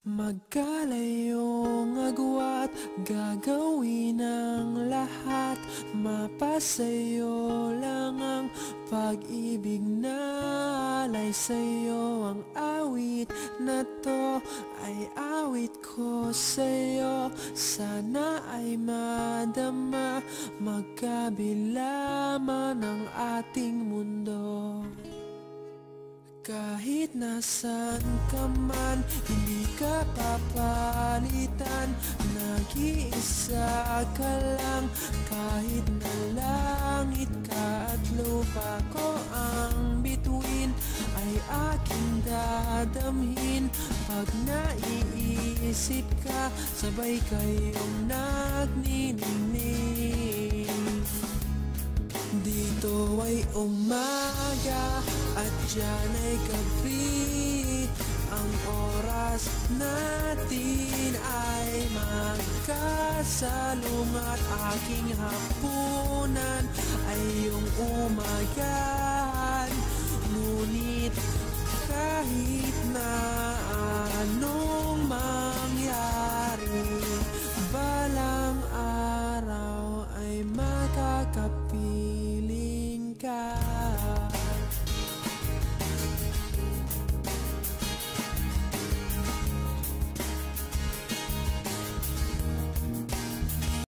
Magkalayong agwat, gagawin ang lahat. Mapasayo lang ang pag-ibig na alay sa'yo. Ang awit na to ay awit ko sa'yo. Sana ay madama, magkabila man ang ating mundo. Kahit nasan ka man, hindi ka papalitan. Nag-iisa ka lang, kahit na langit ka at lupa ko ang bituin, ay aking dadamhin. Pag naiisip ka, sabay kayong nagniningning. Dito ay umaga at diyan ay gabi. Ang oras natin ay magkasalungat. Aking hapunan ay iyong umagahan. Ngunit kahit na anong mangyari,